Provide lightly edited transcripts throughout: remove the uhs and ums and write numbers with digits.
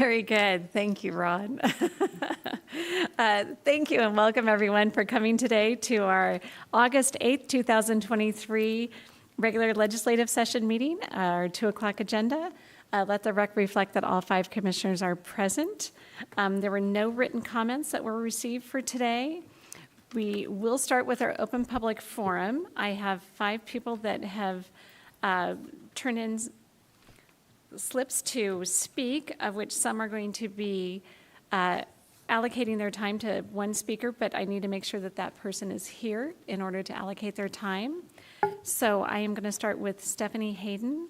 Very good. Thank you, Ron. Thank you and welcome everyone for coming today to our August 8th, 2023 regular legislative session meeting, our 2 o'clock agenda. Let the record reflect that all 5 commissioners are present. There were no written comments that were received for today. We will start with our open public forum. I have 5 people that have turned in slips to speak, of which some are going to be allocating their time to one speaker, but I need to make sure that that person is here in order to allocate their time. So I am going to start with Stephanie Hayden.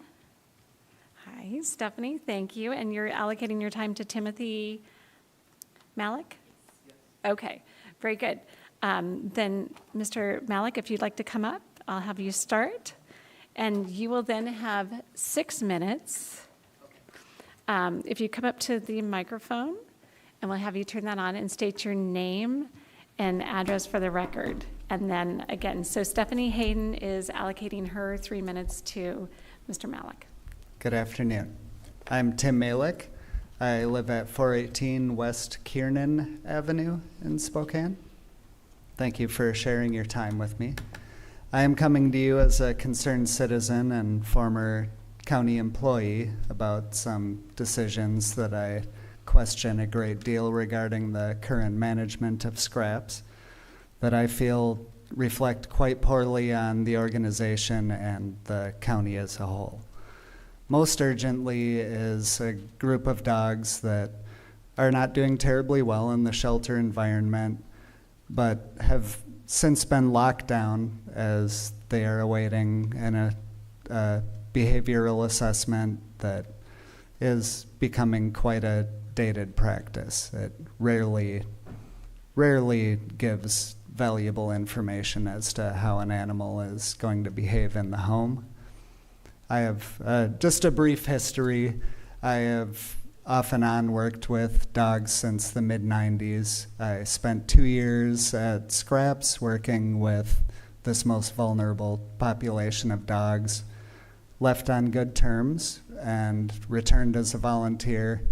Hi, Stephanie, thank you. And you're allocating your time to Timothy Malik? Yes. Okay, very good. Then Mr. Malik, if you'd like to come up, I'll have you start. And you will then have 6 minutes. If you come up to the microphone, and we'll have you turn that on and state your name and address for the record. And then again, so Stephanie Hayden is allocating her 3 minutes to Mr. Malik. Good afternoon. I'm Tim Malik. I live at 418 West Kiernan Avenue in Spokane. Thank you for sharing your time with me. I am coming to you as a concerned citizen and former county employee about some decisions that I question a great deal regarding the current management of scraps that I feel reflect quite poorly on the organization and the county as a whole. Most urgently is a group of dogs that are not doing terribly well in the shelter environment, but have since been locked down as they are awaiting a behavioral assessment that is becoming quite a dated practice. It rarely gives valuable information as to how an animal is going to behave in the home. I have just a brief history. I have off and on worked with dogs since the mid-90s. I spent 2 years at Scraps working with this most vulnerable population of dogs, left on good terms, and returned as a volunteer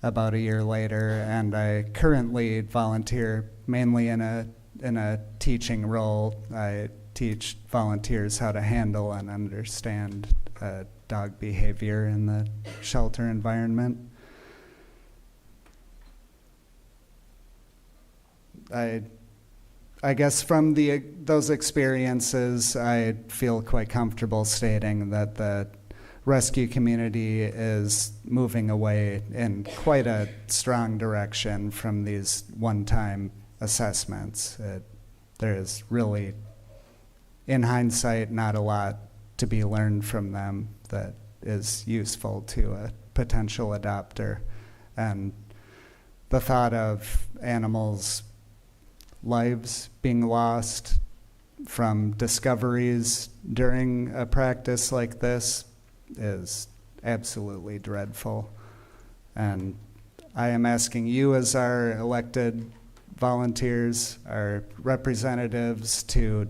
about a year later. And I currently volunteer mainly in a teaching role. I teach volunteers how to handle and understand dog behavior in the shelter environment. I guess from those experiences, I feel quite comfortable stating that the rescue community is moving away in quite a strong direction from these one-time assessments. There is really, in hindsight, not a lot to be learned from them that is useful to a potential adopter. And the thought of animals' lives being lost from discoveries during a practice like this is absolutely dreadful. And I am asking you as our elected volunteers, our representatives, to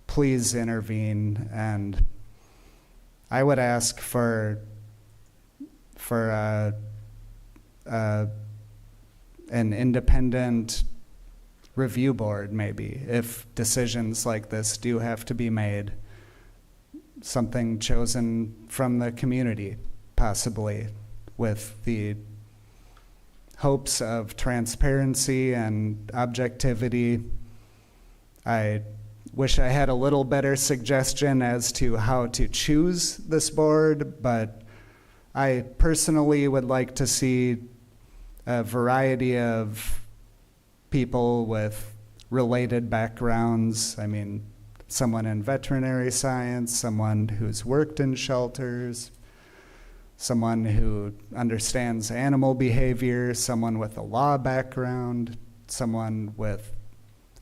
please intervene. And I would ask for an independent review board, maybe, if decisions like this do have to be made, something chosen from the community, possibly, with the hopes of transparency and objectivity. I wish I had a little better suggestion as to how to choose this board, but I personally would like to see a variety of people with related backgrounds. I mean, someone in veterinary science, someone who's worked in shelters, someone who understands animal behavior, someone with a law background, someone with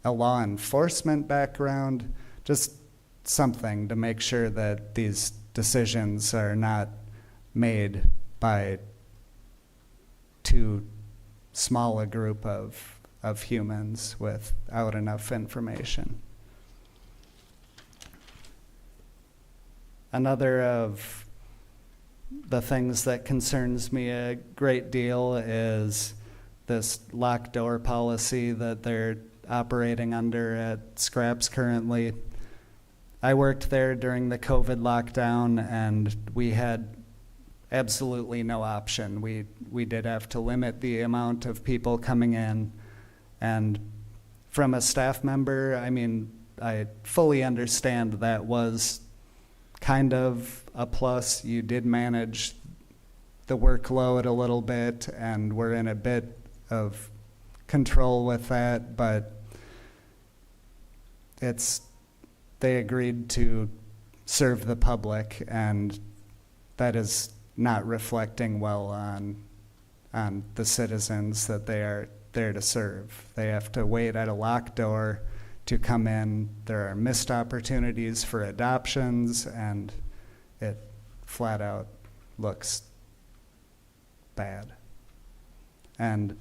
a law enforcement background, just something to make sure that these decisions are not made by too small a group of humans without enough information. Another of the things that concerns me a great deal is this locked door policy that they're operating under at Scraps currently. I worked there during the COVID lockdown, and we had absolutely no option. We did have to limit the amount of people coming in, and from a staff member, I mean, I fully understand that was kind of a plus. You did manage the workload a little bit, and we're in a bit of control with that, but they agreed to serve the public, and that is not reflecting well on the citizens that they are there to serve. They have to wait at a locked door to come in. There are missed opportunities for adoptions, and it flat out looks bad. And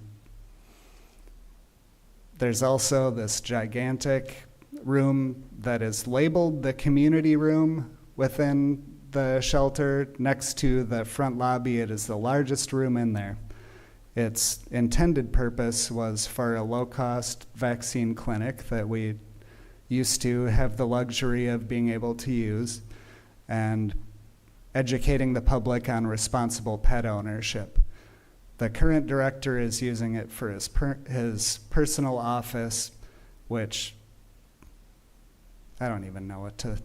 there's also this gigantic room that is labeled the community room within the shelter next to the front lobby. It is the largest room in there. Its intended purpose was for a low-cost vaccine clinic that we used to have the luxury of being able to use, and educating the public on responsible pet ownership. The current director is using it for his personal office, which I don't even know what to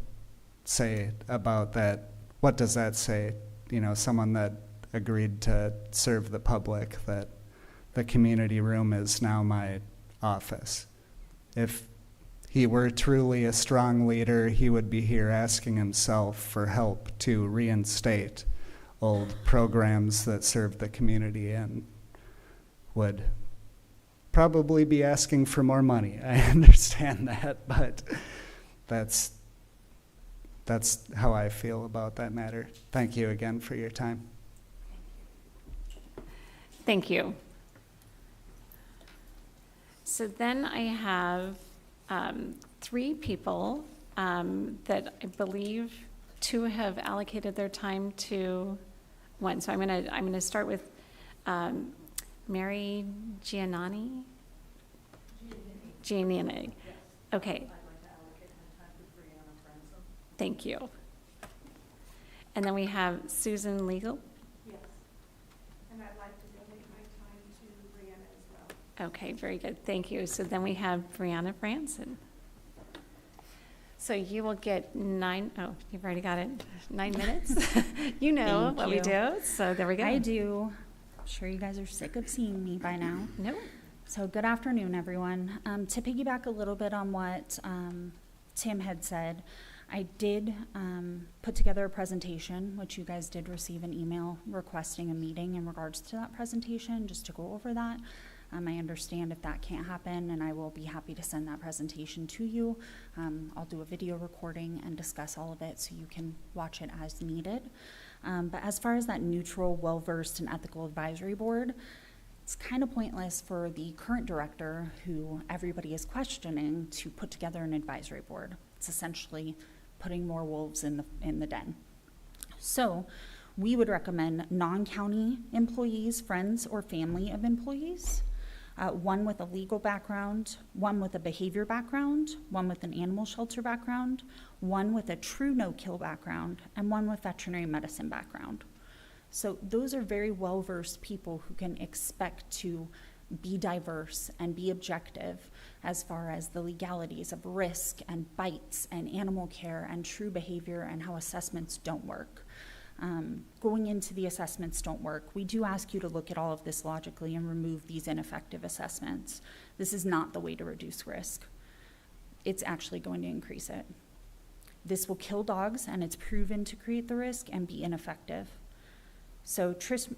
say about that. What does that say? You know, someone that agreed to serve the public, that the community room is now my office. If he were truly a strong leader, he would be here asking himself for help to reinstate old programs that serve the community, and would probably be asking for more money. I understand that, but that's how I feel about that matter. Thank you again for your time. Thank you. So then I have 3 people that I believe 2 have allocated their time to 1. So I'm gonna start with Mary Giannani. Giannini. Okay. Thank you. And then we have Susan Legal. Yes, and I'd like to donate my time to Brianna as well. Okay, very good. Thank you. So then we have Brianna Branson. So you will get 9, oh, you've already got it, 9 minutes. You know Thank what we you. do, so there we go. I do. I'm sure you guys are sick of seeing me by now. No, So good afternoon, everyone. To piggyback a little bit on what Tim had said, I did put together a presentation, which you guys did receive an email requesting a meeting in regards to that presentation, just to go over that. I understand if that can't happen, and I will be happy to send that presentation to you. I'll do a video recording and discuss all of it so you can watch it as needed. But as far as that neutral, well-versed, and ethical advisory board, it's kind of pointless for the current director, who everybody is questioning, to put together an advisory board. It's essentially putting more wolves in the den. So we would recommend non-county employees, friends, or family of employees, one with a legal background, one with a behavior background, one with an animal shelter background, one with a true no-kill background, and one with veterinary medicine background. So those are very well-versed people who can expect to be diverse and be objective as far as the legalities of risk and bites and animal care and true behavior and how assessments don't work. Going into the assessments don't work, we do ask you to look at all of this logically and remove these ineffective assessments. This is not the way to reduce risk. It's actually going to increase it. This will kill dogs, and it's proven to create the risk and be ineffective. So Trish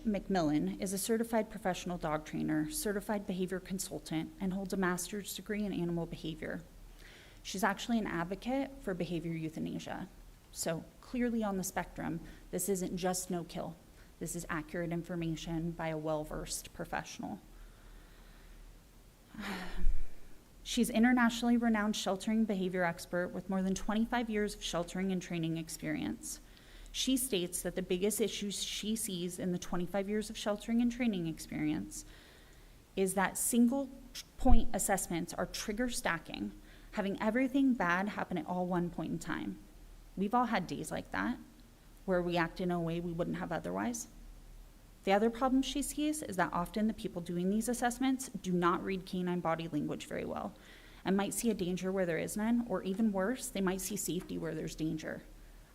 McMillan is a certified professional dog trainer, certified behavior consultant, and holds a master's degree in animal behavior. She's actually an advocate for behavior euthanasia. So clearly on the spectrum, this isn't just no-kill. This is accurate information by a well-versed professional. She's internationally renowned sheltering behavior expert with more than 25 years of sheltering and training experience. She states that the biggest issues she sees in the 25 years of sheltering and training experience is that single point assessments are trigger stacking, having everything bad happen at all one point in time. We've all had days like that, where we act in a way we wouldn't have otherwise. The other problem she sees is that often the people doing these assessments do not read canine body language very well and might see a danger where there is none, or even worse, they might see safety where there's danger.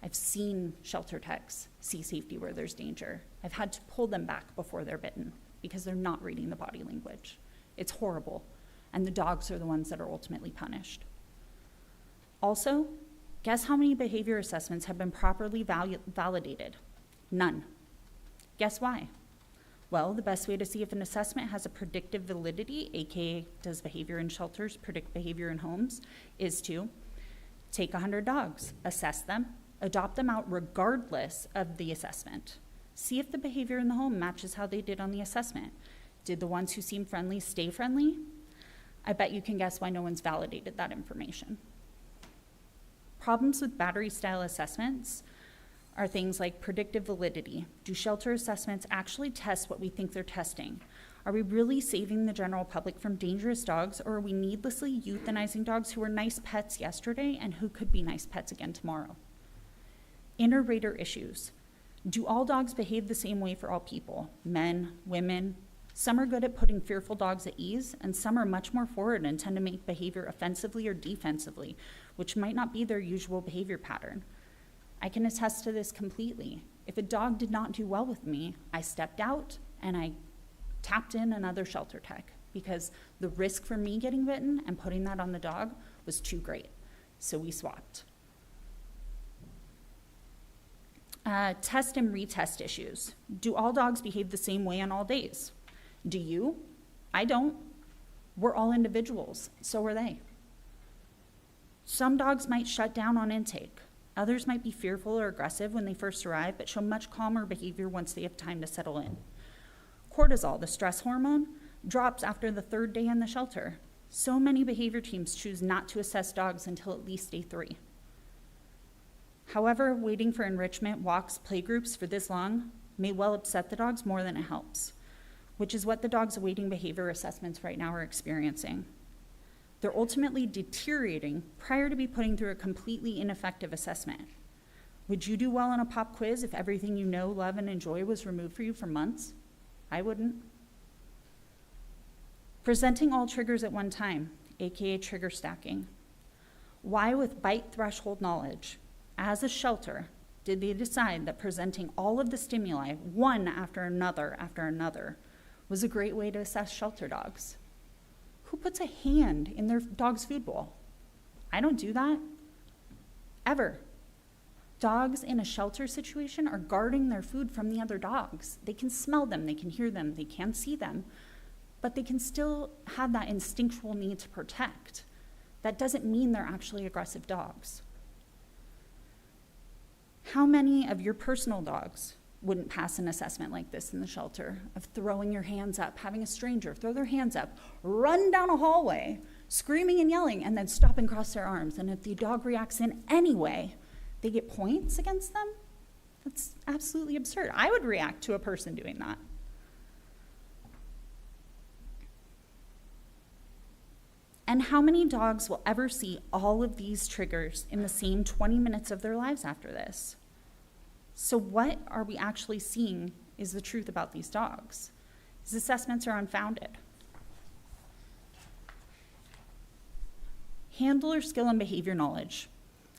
I've seen shelter techs see safety where there's danger. I've had to pull them back before they're bitten because they're not reading the body language. It's horrible, and the dogs are the ones that are ultimately punished. Also, guess how many behavior assessments have been properly validated? None. Guess why? Well, the best way to see if an assessment has a predictive validity, aka does behavior in shelters predict behavior in homes, is to take 100 dogs, assess them, adopt them out regardless of the assessment. See if the behavior in the home matches how they did on the assessment. Did the ones who seem friendly stay friendly? I bet you can guess why no one's validated that information. Problems with battery-style assessments are things like predictive validity. Do shelter assessments actually test what we think they're testing? Are we really saving the general public from dangerous dogs, or are we needlessly euthanizing dogs who were nice pets yesterday and who could be nice pets again tomorrow? Inter-rater issues. Do all dogs behave the same way for all people? Men, women? Some are good at putting fearful dogs at ease, and some are much more forward and tend to make behavior offensively or defensively, which might not be their usual behavior pattern. I can attest to this completely. If a dog did not do well with me, I stepped out and I tapped in another shelter tech because the risk for me getting bitten and putting that on the dog was too great. So we swapped. Test and retest issues. Do all dogs behave the same way on all days? Do you? I don't. We're all individuals. So are they. Some dogs might shut down on intake. Others might be fearful or aggressive when they first arrive, but show much calmer behavior once they have time to settle in. Cortisol, the stress hormone, drops after the 3rd day in the shelter. So many behavior teams choose not to assess dogs until at least day 3. However, waiting for enrichment, walks, playgroups for this long may well upset the dogs more than it helps, which is what the dogs awaiting behavior assessments right now are experiencing. They're ultimately deteriorating prior to be putting through a completely ineffective assessment. Would you do well on a pop quiz if everything you know, love, and enjoy was removed for you for months? I wouldn't. Presenting all triggers at one time, aka trigger stacking. Why, with bite threshold knowledge, as a shelter, did they decide that presenting all of the stimuli, one after another, was a great way to assess shelter dogs? Who puts a hand in their dog's food bowl? I don't do that. Ever. Dogs in a shelter situation are guarding their food from the other dogs. They can smell them, they can hear them, they can see them, but they can still have that instinctual need to protect. That doesn't mean they're actually aggressive dogs. How many of your personal dogs wouldn't pass an assessment like this in the shelter, of throwing your hands up, having a stranger throw their hands up, run down a hallway, screaming and yelling, and then stop and cross their arms? And if the dog reacts in any way, they get points against them? That's absolutely absurd. I would react to a person doing that. And how many dogs will ever see all of these triggers in the same 20 minutes of their lives after this? So what are we actually seeing is the truth about these dogs? These assessments are unfounded. Handler skill and behavior knowledge.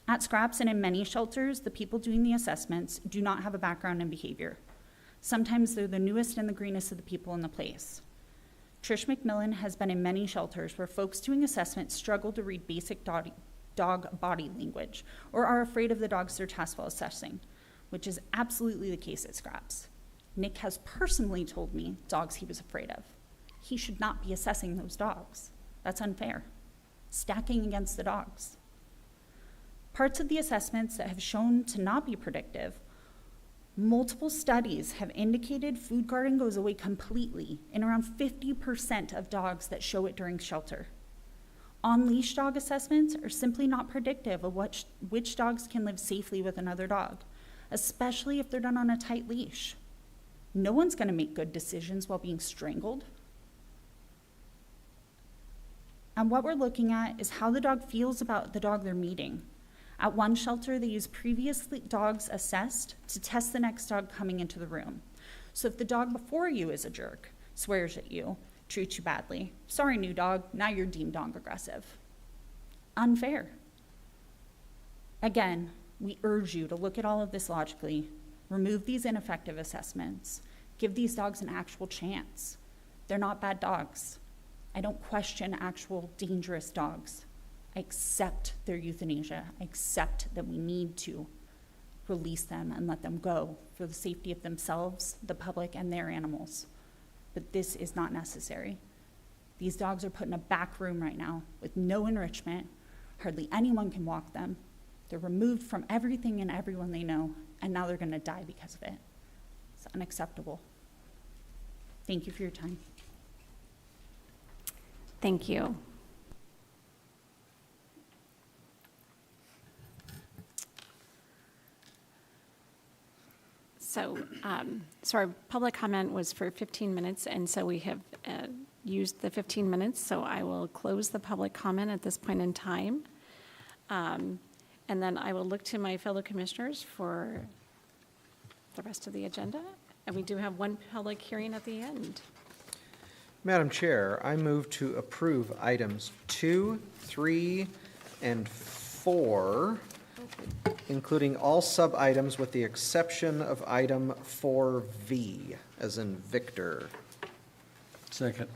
At Scraps and in many shelters, the people doing the assessments do not have a background in behavior. Sometimes they're the newest and the greenest of the people in the place. Trish McMillan has been in many shelters where folks doing assessments struggle to read basic dog body language or are afraid of the dogs they're tasked while assessing, which is absolutely the case at Scraps. Nick has personally told me dogs he was afraid of. He should not be assessing those dogs. That's unfair. Stacking against the dogs. Parts of the assessments that have shown to not be predictive, multiple studies have indicated food guarding goes away completely in around 50% of dogs that show it during shelter. On-leash dog assessments are simply not predictive of which dogs can live safely with another dog. especially if they're done on a tight leash. No one's going to make good decisions while being strangled. And what we're looking at is how the dog feels about the dog they're meeting. At one shelter, they use previous dogs assessed to test the next dog coming into the room. So if the dog before you is a jerk, swears at you, treats you badly, sorry, new dog, now you're deemed dog aggressive. Unfair. Again, we urge you to look at all of this logically, remove these ineffective assessments, give these dogs an actual chance. They're not bad dogs. I don't question actual dangerous dogs. I accept their euthanasia. I accept that we need to release them and let them go for the safety of themselves, the public, and their animals. But this is not necessary. These dogs are put in a back room right now with no enrichment. Hardly anyone can walk them. They're removed from everything and everyone they know, and now they're going to die because of it. It's unacceptable. Thank you for your time. Thank you. So our public comment was for 15 minutes, and so we have used the 15 minutes, so I will close the public comment at this point in time. And then I will look to my fellow commissioners for the rest of the agenda. And we do have one public hearing at the end. Madam Chair, I move to approve items 2, 3, and 4, including all sub-items with the exception of item 4V, as in Victor. Second.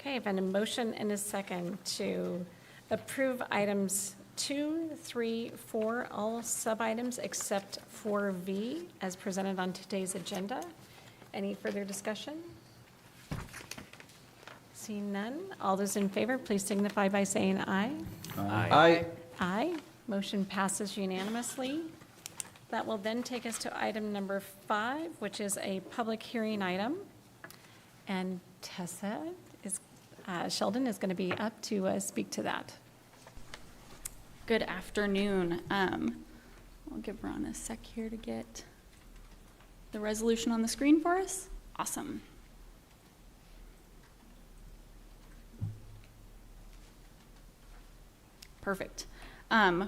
Okay, I've had a motion and a second to approve items 2, 3, 4, all sub-items except 4V as presented on today's agenda. Any further discussion? Seeing none, all those in favor, please signify by saying aye. Aye. Aye. Motion passes unanimously. That will then take us to item number 5, which is a public hearing item. And Sheldon is going to be up to speak to that. Good afternoon. I'll give Ron a sec here to get the resolution on the screen for us. Awesome. Perfect.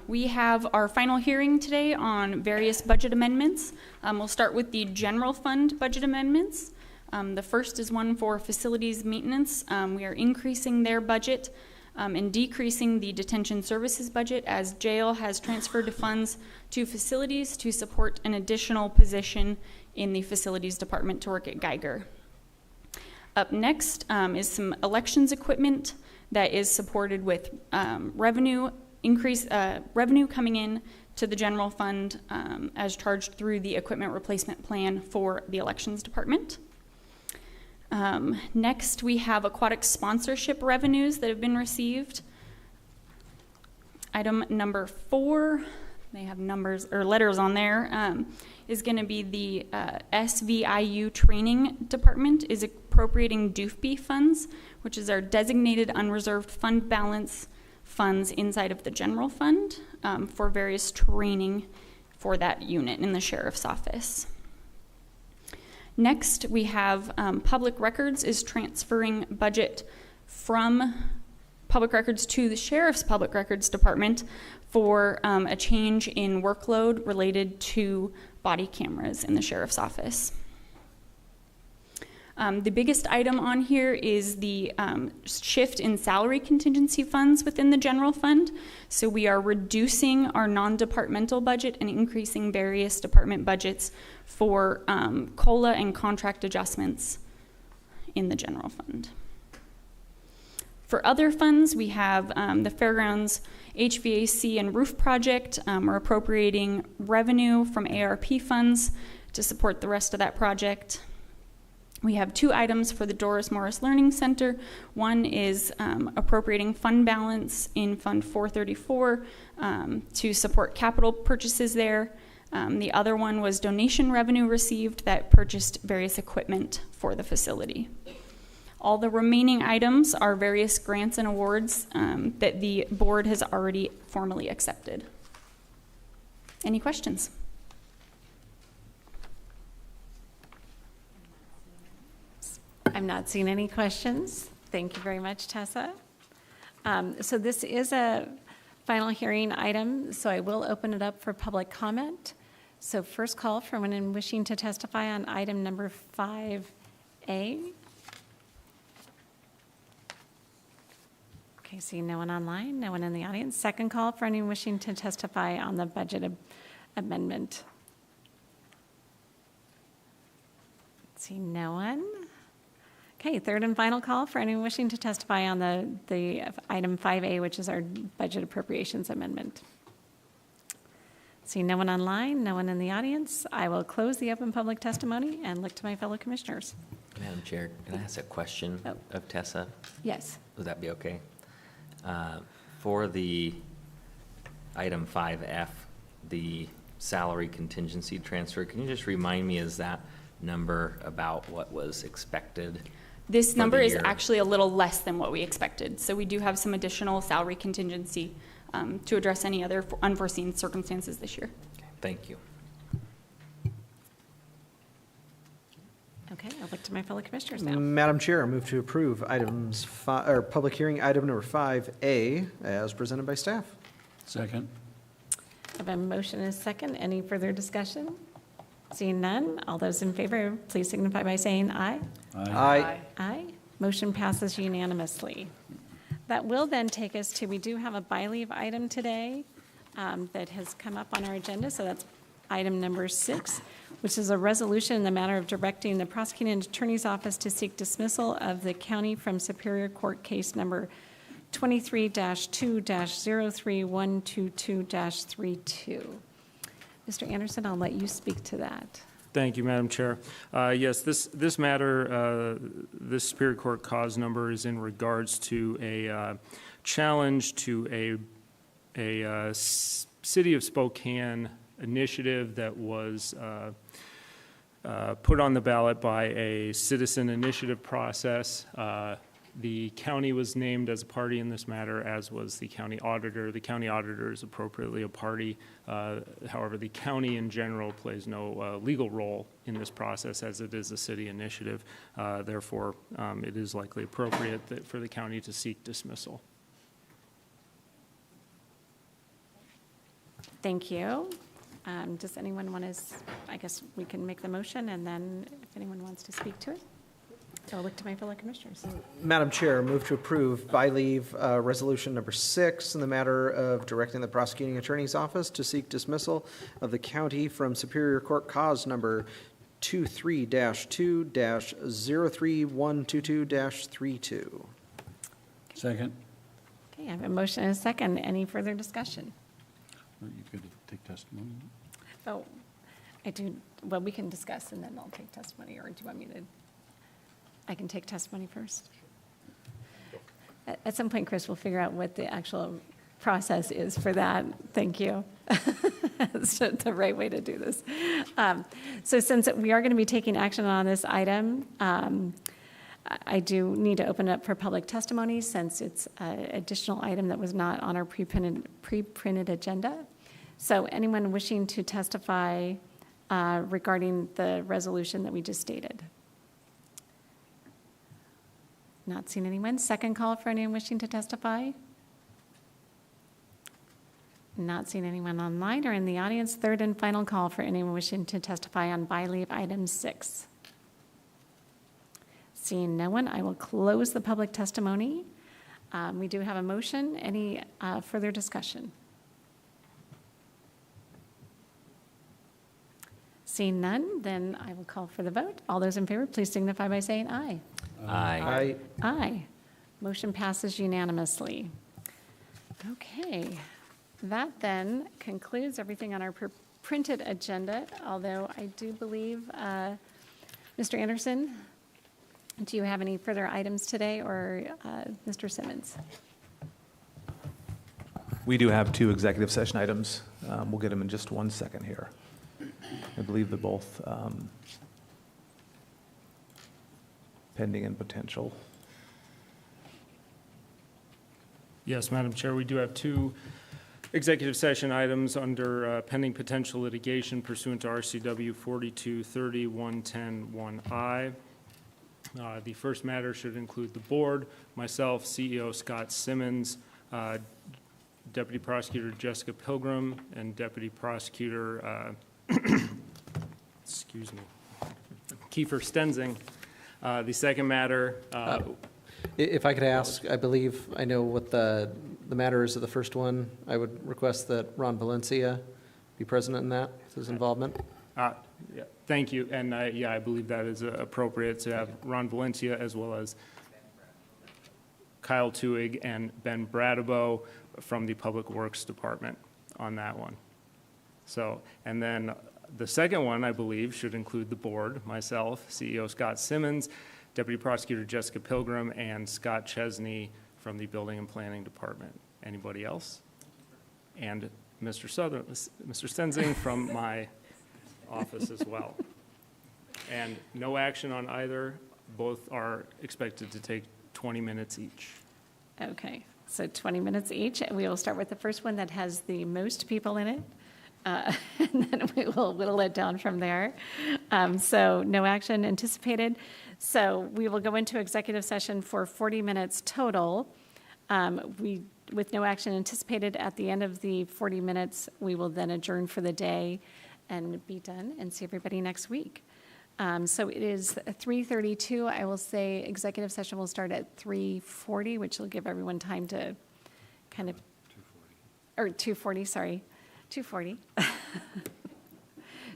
We have our final hearing today on various budget amendments. We'll start with the general fund budget amendments. The first is one for facilities maintenance. We are increasing their budget and decreasing the detention services budget as jail has transferred funds to facilities to support an additional position in the facilities department to work at Geiger. Up next is some elections equipment that is supported with revenue coming in to the general fund as charged through the equipment replacement plan for the elections department. Next, we have aquatic sponsorship revenues that have been received. Item number 4, they have numbers or letters on there, is going to be the SVIU training department is appropriating DUFB funds, which is our designated unreserved fund balance funds inside of the general fund for various training for that unit in the sheriff's office. Next, we have public records is transferring budget from public records to the sheriff's public records department for a change in workload related to body cameras in the sheriff's office. The biggest item on here is the shift in salary contingency funds within the general fund. So we are reducing our non-departmental budget and increasing various department budgets for COLA and contract adjustments in the general fund. For other funds, we have the Fairgrounds HVAC and roof project. We're appropriating revenue from ARP funds to support the rest of that project. We have 2 items for the Doris Morris Learning Center. One is appropriating fund balance in Fund 434 to support capital purchases there. The other one was donation revenue received that purchased various equipment for the facility. All the remaining items are various grants and awards that the board has already formally accepted. Any questions? I'm not seeing any questions. Thank you very much, Tessa. So this is a final hearing item, so I will open it up for public comment. So first call for anyone wishing to testify on item number 5A. Okay, seeing no one online, no one in the audience. Second call for anyone wishing to testify on the budget amendment. Seeing no one. Okay, third and final call for anyone wishing to testify on the item 5A, which is our budget appropriations amendment. Seeing no one online, no one in the audience, I will close the open public testimony and look to my fellow commissioners. Madam Chair, can I ask a question Oh. of Tessa? Yes. Would that be okay? For the item 5F, the salary contingency transfer, can you just remind me, is that number about what was expected? This For number the is year. actually a little less than what we expected. So we do have some additional salary contingency to address any other unforeseen circumstances this year. Okay, thank you. Okay, I'll look to my fellow commissioners now. Madam Chair, I move to approve public hearing item number 5A as presented by staff. Second. I have a motion and a second. Any further discussion? Seeing none, all those in favor, please signify by saying aye. Aye. Aye. Motion passes unanimously. That will then take us to, we do have a by-leave item today that has come up on our agenda, so that's item number 6, which is a resolution in the matter of directing the prosecuting attorney's office to seek dismissal of the county from Superior Court case number 23-2-03122-32. Mr. Anderson, I'll let you speak to that. Thank you, Madam Chair. Yes, this matter, this Superior Court cause number is in regards to a challenge to a City of Spokane initiative that was put on the ballot by a citizen initiative process. The county was named as a party in this matter, as was the county auditor. The county auditor is appropriately a party. However, the county in general plays no legal role in this process, as it is a city initiative. Therefore, it is likely appropriate for the county to seek dismissal. Thank you. Does anyone want to, I guess we can make the motion, and then if anyone wants to speak to it, I'll look to my fellow commissioners. Madam Chair, I move to approve by leave resolution number 6 in the matter of directing the prosecuting attorney's office to seek dismissal of the county from Superior Court cause number 23-2-03122-32. Second. Okay, I have a motion and a second. Any further discussion? You could take testimony. Oh, I do, well, we can discuss and then I'll take testimony, or do you want me to? I can take testimony first. At some point, Chris, we'll figure out what the actual process is for that. Thank you. That's the right way to do this. So since we are going to be taking action on this item, I do need to open it up for public testimony since it's an additional item that was not on our pre-printed agenda. So anyone wishing to testify regarding the resolution that we just stated? Not seeing anyone. Second call for anyone wishing to testify? Not seeing anyone online or in the audience. Third and final call for anyone wishing to testify on by leave item 6. Seeing no one, I will close the public testimony. We do have a motion. Any further discussion? Seeing none, then I will call for the vote. All those in favor, please signify by saying aye. Aye. Aye. Motion passes unanimously. Okay, that then concludes everything on our printed agenda, although I do believe, Mr. Anderson, do you have any further items today, or Mr. Simmons? We do have 2 executive session items. We'll get them in just 1 second here. I believe they're both pending and potential. Yes, Madam Chair, we do have 2 executive session items under pending potential litigation pursuant to RCW 4230-110-1I. The first matter should include the board, myself, CEO Scott Simmons, Deputy Prosecutor Jessica Pilgrim, and Deputy Prosecutor, excuse me, Kiefer Stenzing. The second matter, If I could ask, I believe I know what the matter is of the first one. I would request that Ron Valencia be present in that, with his involvement. yeah, thank you, and yeah, I believe that is appropriate to have Ron Valencia as well as Kyle Tuig and Ben Bradabo from the Public Works Department on that one. So, and then the second one, I believe, should include the board, myself, CEO Scott Simmons, Deputy Prosecutor Jessica Pilgrim, and Scott Chesney from the Building and Planning Department. Anybody else? And Mr. Stenzing from my office as well. And no action on either. Both are expected to take 20 minutes each. Okay, so 20 minutes each. We will start with the first one that has the most people in it. And then we will whittle it down from there. So no action anticipated. So we will go into executive session for 40 minutes total. With no action anticipated at the end of the 40 minutes, we will then adjourn for the day and be done and see everybody next week. So it is 3:32. I will say executive session will start at 3:40, which will give everyone time to kind of, or 2:40, sorry, 2:40.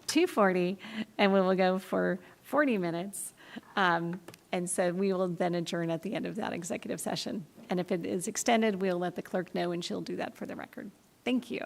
2:40, and we will go for 40 minutes. And so we will then adjourn at the end of that executive session. And if it is extended, we'll let the clerk know, and she'll do that for the record. Thank you.